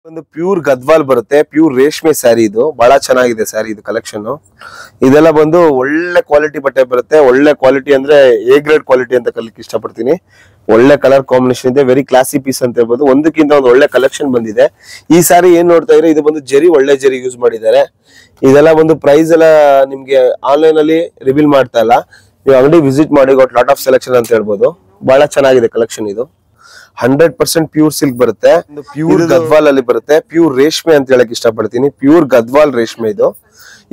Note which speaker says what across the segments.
Speaker 1: ಒಂದು ಪ್ಯೂರ್ ಗದ್ವಾಲ್ ಬರುತ್ತೆ, ಪ್ಯೂರ್ ರೇಷ್ಮೆ ಸ್ಯಾರಿ. ಇದು ಬಹಳ ಚೆನ್ನಾಗಿದೆ ಸ್ಯಾರಿ. ಇದು ಕಲೆಕ್ಷನ್ ಇದೆಲ್ಲ ಬಂದು ಒಳ್ಳೆ ಕ್ವಾಲಿಟಿ ಬಟ್ಟೆ ಬರುತ್ತೆ. ಒಳ್ಳೆ ಕ್ವಾಲಿಟಿ ಅಂದ್ರೆ ಎ ಗ್ರೇಡ್ ಕ್ವಾಲಿಟಿ ಅಂತ ಕಲಿಕ್ಕೆ ಇಷ್ಟಪಡ್ತೀನಿ. ಒಳ್ಳೆ ಕಲರ್ ಕಾಂಬಿನೇಷನ್ ಇದೆ, ವೆರಿ ಕ್ಲಾಸಿ ಪೀಸ್ ಅಂತ ಹೇಳ್ಬೋದು. ಒಂದಕ್ಕಿಂತ ಒಂದು ಒಳ್ಳೆ ಕಲೆಕ್ಷನ್ ಬಂದಿದೆ. ಈ ಸ್ಯಾರಿ ಏನ್ ನೋಡ್ತಾ ಇದ್ರೆ ಇದು ಬಂದು ಜರಿ, ಒಳ್ಳೆ ಜರಿ ಯೂಸ್ ಮಾಡಿದ್ದಾರೆ. ಇದೆಲ್ಲ ಒಂದು ಪ್ರೈಸ್ ಎಲ್ಲ ನಿಮ್ಗೆ ಆನ್ಲೈನ್ ಅಲ್ಲಿ ರಿವೀಲ್ ಮಾಡ್ತಾ ಇಲ್ಲ, ನೀವು ಅಂಗಡಿ ವಿಸಿಟ್ ಮಾಡಿ ಗಾಟ್ ಲಾಟ್ ಆಫ್ ಸೆಲೆಕ್ಷನ್ ಅಂತ ಹೇಳ್ಬೋದು. ಬಹಳ ಚೆನ್ನಾಗಿದೆ ಕಲೆಕ್ಷನ್. ಇದು 100% ಪ್ಯೂರ್ ಸಿಲ್ಕ್ ಬರುತ್ತೆ, ಪ್ಯೂರ್ ಗದ್ವಾಲ್ ಅಲ್ಲಿ ಬರುತ್ತೆ, ಪ್ಯೂರ್ ರೇಷ್ಮೆ ಅಂತ ಹೇಳಕ್ ಇಷ್ಟಪಡ್ತೀನಿ. ಪ್ಯೂರ್ ಗದ್ವಾಲ್ ರೇಷ್ಮೆ ಇದು.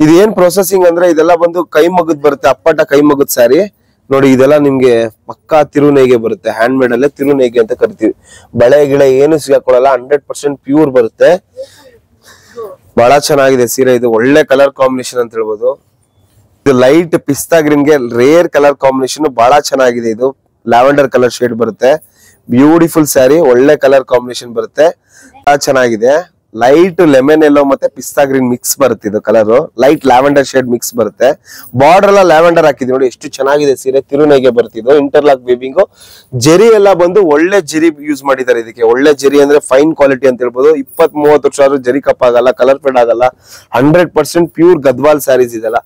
Speaker 1: ಇದು ಏನ್ ಪ್ರೊಸೆಸಿಂಗ್ ಅಂದ್ರೆ ಇದೆಲ್ಲ ಬಂದು ಕೈ ಮಗದ್ ಬರುತ್ತೆ, ಅಪ್ಪಟ ಕೈ ಮಗದ್ ಸ್ಯಾರಿ ನೋಡಿ. ಇದೆಲ್ಲ ನಿಮ್ಗೆ ಪಕ್ಕಾ ತಿರುನೇಗೆ ಬರುತ್ತೆ, ಹ್ಯಾಂಡ್ ಮೇಡ್ ಅಲ್ಲೇ ತಿರುನೇಗೆ ಅಂತ ಕರಿತೀವಿ. ಬಳೆ ಗಿಳೆ ಏನು ಸಿಗಾಕೊಳ್ಳಲ್ಲ, 100% ಪ್ಯೂರ್ ಬರುತ್ತೆ. ಬಹಳ ಚೆನ್ನಾಗಿದೆ ಸೀರೆ. ಇದು ಒಳ್ಳೆ ಕಲರ್ ಕಾಂಬಿನೇಷನ್ ಅಂತ ಹೇಳ್ಬೋದು. ಇದು ಲೈಟ್ ಪಿಸ್ತಾ ಗ್ರೀನ್ ಗೆ ರೇರ್ ಕಲರ್ ಕಾಂಬಿನೇಷನ್, ಬಹಳ ಚೆನ್ನಾಗಿದೆ. ಇದು ಲ್ಯಾವೆಂಡರ್ ಕಲರ್ ಶೇಡ್ ಬರುತ್ತೆ. ಬ್ಯೂಟಿಫುಲ್ ಸ್ಯಾರಿ, ಒಳ್ಳೆ ಕಲರ್ ಕಾಂಬಿನೇಷನ್ ಬರುತ್ತೆ, ಬಹಳ ಚೆನ್ನಾಗಿದೆ. ಲೈಟ್ ಲೆಮನ್ ಎಲ್ಲೋ ಮತ್ತೆ ಪಿಸ್ತಾ ಗ್ರೀನ್ ಮಿಕ್ಸ್ ಬರುತ್ತೆ. ಇದು colour light lavender shade mix ಬರುತ್ತೆ. ಬಾರ್ಡರ್ ಎಲ್ಲ ಲ್ಯಾವೆಂಡರ್ ಹಾಕಿದ್ವಿ ನೋಡಿ, ಎಷ್ಟು ಚೆನ್ನಾಗಿದೆ ಸೀರೆ. ತಿರುನೆಗೆ ಬರ್ತಿದ್ದು ಇಂಟರ್ಲಾಕ್ ವೀವಿಂಗ್. ಜರಿ ಎಲ್ಲ ಬಂದು ಒಳ್ಳೆ ಜರಿ ಯೂಸ್ ಮಾಡಿದ್ದಾರೆ ಇದಕ್ಕೆ. ಒಳ್ಳೆ ಜರಿ ಅಂದ್ರೆ ಫೈನ್ ಕ್ವಾಲಿಟಿ ಅಂತ ಹೇಳ್ಬೋದು. 20-30 ವರ್ಷ ಆದ್ರೂ ಜರಿ ಕಪ್ ಆಗಲ್ಲ, ಕಲರ್ ಫೇಡ್ ಆಗಲ್ಲ. 100% ಪ್ಯೂರ್ ಗದ್ವಾಲ್ ಸ್ಯಾರೀಸ್ ಇದೆಲ್ಲ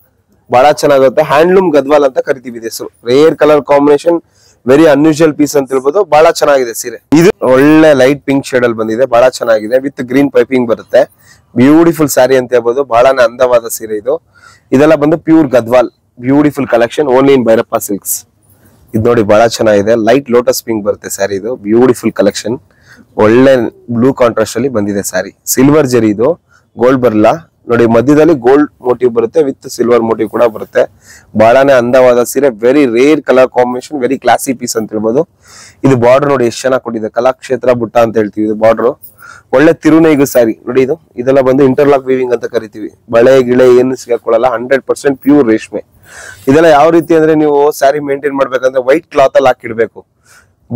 Speaker 1: ಬಹಳ ಚೆನ್ನಾಗುತ್ತೆ. ಹ್ಯಾಂಡ್ಲೂಮ್ ಗದ್ವಾಲ್ ಅಂತ ಕರಿತೀವಿ ಇದು ಹೆಸರು. Rare colour combination, very unusual piece ಅಂತ ಹೇಳ್ಬೋದು. ಬಹಳ ಚೆನ್ನಾಗಿದೆ ಸೀರೆ. ಇದು ಒಳ್ಳೆ ಲೈಟ್ ಪಿಂಕ್ ಶೇಡ್ ಅಲ್ಲಿ ಬಂದಿದೆ, ಬಹಳ ಚೆನ್ನಾಗಿದೆ. ವಿತ್ ಗ್ರೀನ್ ಪೈಪಿಂಗ್ ಬರುತ್ತೆ. ಬ್ಯೂಟಿಫುಲ್ ಸ್ಯಾರಿ ಅಂತ ಹೇಳ್ಬೋದು. ಬಹಳನೇ ಅಂದವಾದ ಸೀರೆ ಇದು. ಇದೆಲ್ಲ ಬಂದು pure Gadwal, beautiful collection, only in Bhyrappa silks. ಇದು ನೋಡಿ ಬಹಳ ಚೆನ್ನಾಗಿದೆ. ಲೈಟ್ ಲೋಟಸ್ ಪಿಂಕ್ ಬರುತ್ತೆ ಸ್ಯಾರಿ. ಇದು ಬ್ಯೂಟಿಫುಲ್ ಕಲೆಕ್ಷನ್, ಒಳ್ಳೆ ಬ್ಲೂ ಕಾಂಟ್ರಾಸ್ಟ್ ಅಲ್ಲಿ ಬಂದಿದೆ ಸ್ಯಾರಿ. ಸಿಲ್ವರ್ ಜರಿ, ಇದು ಗೋಲ್ಡ್ ಬರಲ್ಲ ನೋಡಿ. ಮಧ್ಯದಲ್ಲಿ ಗೋಲ್ಡ್ ಮೋಟಿವ್ ಬರುತ್ತೆ, ವಿತ್ ಸಿಲ್ವರ್ ಮೋಟಿವ್ ಕೂಡ ಬರುತ್ತೆ. ಬಹಳನೇ ಅಂದವಾದ ಸೀರೆ, very rare colour combination, very classy piece ಅಂತ ಹೇಳ್ಬೋದು. ಇದು ಬಾರ್ಡರ್ ನೋಡಿ ಎಷ್ಟು ಚೆನ್ನಾಗಿ ಕೊಟ್ಟಿದೆ, ಕಲಾಕ್ಷೇತ್ರ ಬುಟ್ಟ ಅಂತ ಹೇಳ್ತೀವಿ. ಇದು ಬಾರ್ಡರ್ ಒಳ್ಳೆ ತಿರುನೈಗು ಸ್ಯಾರಿ ನೋಡಿ. ಇದೆಲ್ಲ ಬಂದು ಇಂಟರ್ಲಾಕ್ ವೀವಿಂಗ್ ಅಂತ ಕರಿತೀವಿ. ಬಳೆ ಗಿಳೆ ಏನು ಸಿಗಾಕೊಳ್ಳಲ್ಲ, 100% ಪ್ಯೂರ್ ರೇಷ್ಮೆ. ಇದೆಲ್ಲ ಯಾವ ರೀತಿ ಅಂದ್ರೆ ನೀವು ಸ್ಯಾರಿ ಮೇಂಟೈನ್ ಮಾಡ್ಬೇಕಂದ್ರೆ ವೈಟ್ ಕ್ಲಾತ್ ಅಲ್ಲಿ ಹಾಕಿಡ್ಬೇಕು.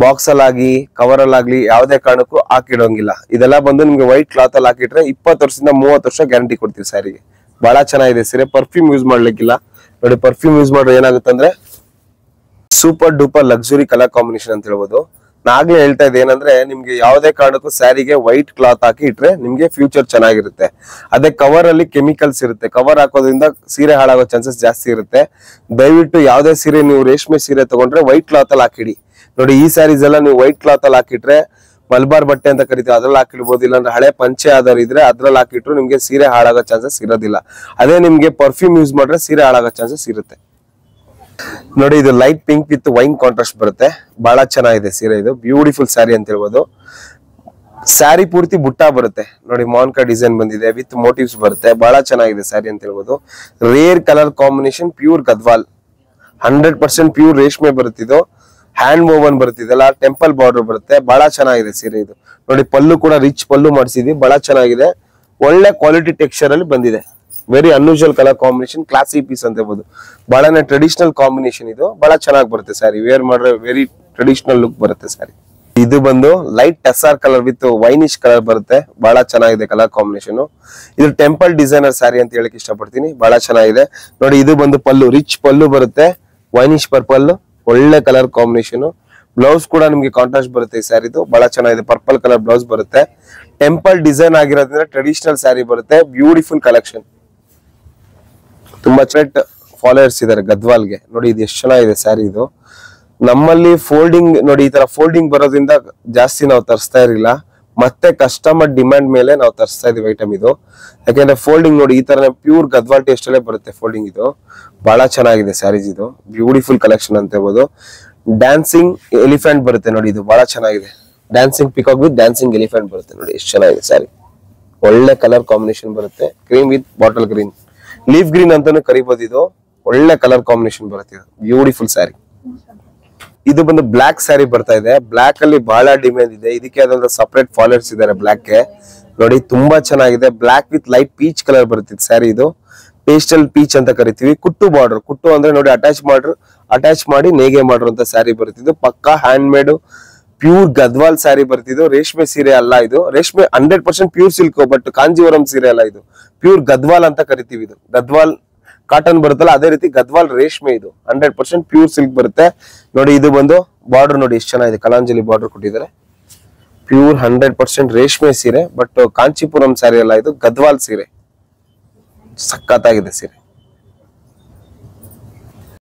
Speaker 1: ಬಾಕ್ಸ್ ಅಲ್ಲಾಗಿ ಕವರ್ ಅಲ್ಲಾಗ್ಲಿ ಯಾವುದೇ ಕಾರಣಕ್ಕೂ ಹಾಕಿಡೋಂಗಿಲ್ಲ. ಇದೆಲ್ಲ ಬಂದು ನಿಮ್ಗೆ ವೈಟ್ ಕ್ಲಾತ್ ಅಲ್ಲಿ ಹಾಕಿಟ್ರೆ 20 ವರ್ಷದಿಂದ 30 ವರ್ಷ ಗ್ಯಾರಂಟಿ ಕೊಡ್ತೀವಿ ಸ್ಯಾರಿಗೆ. ಬಹಳ ಚೆನ್ನಾಗಿದೆ ಸೀರೆ. ಪರ್ಫ್ಯೂಮ್ ಯೂಸ್ ಮಾಡ್ಲಿಕ್ಕಿಲ್ಲ ನೋಡಿ. ಪರ್ಫ್ಯೂಮ್ ಯೂಸ್ ಮಾಡ್ರೆ ಏನಾಗುತ್ತೆ ಅಂದ್ರೆ super duper luxury colour combination ಅಂತ ಹೇಳ್ಬೋದು. ನಾಗ್ಲೇ ಹೇಳ್ತಾ ಇದ್ದೆ ಏನಂದ್ರೆ ನಿಮ್ಗೆ ಯಾವುದೇ ಕಾರಣಕ್ಕೂ ಸ್ಯಾರಿಗೆ ವೈಟ್ ಕ್ಲಾತ್ ಹಾಕಿ ಇಟ್ರೆ ನಿಮ್ಗೆ ಫ್ಯೂಚರ್ ಚೆನ್ನಾಗಿರುತ್ತೆ. ಅದೇ ಕವರ್ ಅಲ್ಲಿ ಕೆಮಿಕಲ್ಸ್ ಇರುತ್ತೆ, ಕವರ್ ಹಾಕೋದ್ರಿಂದ ಸೀರೆ ಹಾಳಾಗೋ ಚಾನ್ಸಸ್ ಜಾಸ್ತಿ ಇರುತ್ತೆ. ದಯವಿಟ್ಟು ಯಾವುದೇ ಸೀರೆ ನೀವು ರೇಷ್ಮೆ ಸೀರೆ ತಗೊಂಡ್ರೆ ವೈಟ್ ಕ್ಲಾತ್ ಅಲ್ಲಿ ಹಾಕಿಡಿ ನೋಡಿ. ಈ ಸ್ಯಾರೀಸ್ ಎಲ್ಲ ನೀವು ವೈಟ್ ಕ್ಲಾತ್ ಅಲ್ಲಿ ಹಾಕಿಟ್ರೆ, ಮಲ್ಬಾರ್ ಬಟ್ಟೆ ಅಂತ ಕರಿತೀವಿ, ಅದ್ರಲ್ಲಿ ಹಾಕಿಡ್ಬೋದು. ಇಲ್ಲಾಂದ್ರೆ ಹಳೆ ಪಂಚೆ ಆದವ್ರು ಇದ್ರೆ ಅದ್ರಲ್ಲಿ ಹಾಕಿಟ್ರು ನಿಮ್ಗೆ ಸೀರೆ ಹಾಳಾಗೋ ಚಾನ್ಸಸ್ ಇರೋದಿಲ್ಲ. ಅದೇ ನಿಮ್ಗೆ ಪರ್ಫ್ಯೂಮ್ ಯೂಸ್ ಮಾಡ್ರೆ ಸೀರೆ ಹಾಳಾಗೋ ಚಾನ್ಸಸ್ ಇರುತ್ತೆ ನೋಡಿ. ಇದು light pink with wine contrast ಬರುತ್ತೆ. ಬಹಳ ಚೆನ್ನಾಗಿದೆ ಸೀರೆ. ಇದು ಬ್ಯೂಟಿಫುಲ್ ಸ್ಯಾರಿ ಅಂತ ಹೇಳ್ಬೋದು. ಸ್ಯಾರಿ ಪೂರ್ತಿ ಬುಟ್ಟ ಬರುತ್ತೆ ನೋಡಿ, ಮಾನ್ಕಾ ಡಿಸೈನ್ ಬಂದಿದೆ, ವಿತ್ ಮೋಟಿವ್ಸ್ ಬರುತ್ತೆ. ಬಹಳ ಚೆನ್ನಾಗಿದೆ ಸ್ಯಾರಿ ಅಂತ ಹೇಳ್ಬೋದು. Rare colour combination, pure Gadwal, 100% pure ರೇಷ್ಮೆ ಬರುತ್ತಿದ್ದು. ಹ್ಯಾಂಡ್ ವೋವನ್ ಬರುತ್ತಿದೆಲ್ಲ, ಟೆಂಪಲ್ ಬಾರ್ಡರ್ ಬರುತ್ತೆ. ಬಹಳ ಚೆನ್ನಾಗಿದೆ ಸೀರೆ. ಇದು ನೋಡಿ, ಪಲ್ಲು ಕೂಡ ರಿಚ್ ಪಲ್ಲು ಮಾಡಿಸಿದ್ವಿ, ಬಹಳ ಚೆನ್ನಾಗಿದೆ. ಒಳ್ಳೆ ಕ್ವಾಲಿಟಿ ಟೆಕ್ಸ್ಚರ್ ಅಲ್ಲಿ ಬಂದಿದೆ. Very unusual colour combination, classy piece ಅಂತ ಹೇಳ್ಬೋದು. ಬಹಳನೇ ಟ್ರೆಡಿಷನಲ್ ಕಾಂಬಿನೇಷನ್. ಇದು ಬಹಳ ಚೆನ್ನಾಗಿ ಬರುತ್ತೆ ಸ್ಯಾರಿ. ವೇರ್ ಮಾಡ್ರೆ ವೆರಿ ಟ್ರೆಡಿಷನಲ್ ಲುಕ್ ಬರುತ್ತೆ ಸ್ಯಾರಿ. ಇದು ಬಂದು light tussar colour with winish colour ಬರುತ್ತೆ. ಬಹಳ ಚೆನ್ನಾಗಿದೆ ಕಲರ್ ಕಾಂಬಿನೇಷನ್. ಇದು ಟೆಂಪಲ್ ಡಿಸೈನರ್ ಸ್ಯಾರಿ ಅಂತ ಹೇಳಕ್ ಇಷ್ಟಪಡ್ತೀನಿ. ಬಹಳ ಚೆನ್ನಾಗಿದೆ ನೋಡಿ. ಇದು ಬಂದು ಪಲ್ಲು, ರಿಚ್ ಪಲ್ಲು ಬರುತ್ತೆ, ವೈನಿಶ್ ಪರ್ಪಲ್, ಒಳ್ಳೆ ಕಲರ್ ಕಾಂಬಿನೇಷನ್. ಬ್ಲೌಸ್ ಕೂಡ ನಿಮ್ಗೆ ಕಾಂಟ್ರಾಸ್ಟ್ ಬರುತ್ತೆ ಈ ಸ್ಯಾರಿದು. ಬಹಳ ಚೆನ್ನಾಗಿದೆ, ಪರ್ಪಲ್ ಕಲರ್ ಬ್ಲೌಸ್ ಬರುತ್ತೆ. ಟೆಂಪಲ್ ಡಿಸೈನ್ ಆಗಿರೋದ್ರಿಂದ ಟ್ರೆಡಿಷನಲ್ ಸ್ಯಾರಿ ಬರುತ್ತೆ. Beautiful collection. ತುಂಬಾ ಚೆಟ್ ಫಾಲೋವರ್ಸ್ ಇದಾರೆ ಗದ್ವಾಲ್ಗೆ ನೋಡಿ. ಇದು ಎಷ್ಟು ಚೆನ್ನಾಗಿದೆ ಸ್ಯಾರಿ. ಇದು ನಮ್ಮಲ್ಲಿ ಫೋಲ್ಡಿಂಗ್ ನೋಡಿ, ಈ ತರ ಫೋಲ್ಡಿಂಗ್ ಬರೋದ್ರಿಂದ ಜಾಸ್ತಿ ನಾವು ತರಿಸ್ತಾ ಇರಲಿಲ್ಲ. ಮತ್ತೆ ಕಸ್ಟಮರ್ ಡಿಮ್ಯಾಂಡ್ ಮೇಲೆ ನಾವು ತರಿಸ್ತಾ ಇದೀವಿ ಐಟಮ್ ಇದು. ಯಾಕೆಂದ್ರೆ ಫೋಲ್ಡಿಂಗ್ ನೋಡಿ ಈ ತರ ಪ್ಯೂರ್ ಗದ್ವಾಲ್ ಟೇಸ್ಟ್ ಅಲ್ಲೇ ಬರುತ್ತೆ ಫೋಲ್ಡಿಂಗ್. ಇದು ಬಹಳ ಚೆನ್ನಾಗಿದೆ ಸ್ಯಾರೀಸ್. ಇದು ಬ್ಯೂಟಿಫುಲ್ ಕಲೆಕ್ಷನ್ ಅಂತ ಹೇಳ್ಬೋದು. ಡ್ಯಾನ್ಸಿಂಗ್ ಎಲಿಫೆಂಟ್ ಬರುತ್ತೆ ನೋಡಿ. ಇದು ಬಹಳ ಚೆನ್ನಾಗಿದೆ. Dancing peacock with dancing elephant ಬರುತ್ತೆ ನೋಡಿ, ಎಷ್ಟು ಚೆನ್ನಾಗಿದೆ ಸ್ಯಾರಿ. ಒಳ್ಳೆ ಕಲರ್ ಕಾಂಬಿನೇಷನ್ ಬರುತ್ತೆ. Cream with bottle green, leaf green ಅಂತಾನು ಕರಿಬಹುದು. ಇದು ಒಳ್ಳೆ ಕಲರ್ ಕಾಂಬಿನೇಷನ್ ಬರುತ್ತೆ. ಇದು ಬ್ಯೂಟಿಫುಲ್ ಸ್ಯಾರಿ. ಇದು ಬಂದು ಬ್ಲಾಕ್ ಸ್ಯಾರಿ ಬರ್ತಾ ಇದೆ. ಬ್ಲಾಕ್ ಅಲ್ಲಿ ಬಹಳ ಡಿಮ್ಯಾಂಡ್ ಇದೆ. ಇದಕ್ಕೆ ಆದಂತ ಸಪರೇಟ್ ಫಾಲೋವರ್ಸ್ ಇದಾರೆ ಬ್ಲಾಕ್ ಗೆ ನೋಡಿ. ತುಂಬಾ ಚೆನ್ನಾಗಿದೆ. Block with light peach colour ಬರುತ್ತೆ ಸ್ಯಾರಿ. ಇದು ಪೇಸ್ಟಲ್ ಪೀಚ್ ಅಂತ ಕರಿತೀವಿ. ಕುಟ್ಟು ಬಾರ್ಡರ್, ಕುಟ್ಟು ಅಂದ್ರೆ ನೋಡಿ ಅಟ್ಯಾಚ್ ಮಾಡಿ ನೇಗೆ ಮಾಡಿರುವಂತ ಸ್ಯಾರಿ ಬರುತ್ತಿದ್ದು. ಪಕ್ಕಾ handmade pure Gadwal sari ಬರ್ತಿದ್ದು. ರೇಷ್ಮೆ ಸೀರೆ ಅಲ್ಲ ಇದು. ರೇಷ್ಮೆ 100% ಪ್ಯೂರ್ ಸಿಲ್ಕ್, ಬಟ್ ಕಾಂಜೀವರಂ ಸೀರೆ ಅಲ್ಲ ಇದು. ಪ್ಯೂರ್ ಗದ್ವಾಲ್ ಅಂತ ಕರಿತೀವಿ. ಇದು ಗದ್ವಾಲ್ ಕಾಟನ್ ಬರುತ್ತಲ್ಲ ಅದೇ ರೀತಿ ಗದ್ವಾಲ್ ರೇಷ್ಮೆ. ಇದು 100% ಪ್ಯೂರ್ ಸಿಲ್ಕ್ ಬರುತ್ತೆ ನೋಡಿ. ಇದು ಬಂದು ಬಾರ್ಡರ್ ನೋಡಿ ಎಷ್ಟು ಚೆನ್ನಾಗಿದೆ, ಕಲಾಂಜಲಿ ಬಾರ್ಡರ್ ಕೊಟ್ಟಿದ್ದಾರೆ. ಪ್ಯೂರ್ 100% ರೇಷ್ಮೆ ಸೀರೆ, ಬಟ್ ಕಾಂಚೀಪುರಂ ಸ್ಯಾರಿ ಅಲ್ಲ, ಇದು ಗದ್ವಾಲ್ ಸೀರೆ. ಸಖತ್ತಾಗಿದೆ ಸೀರೆ.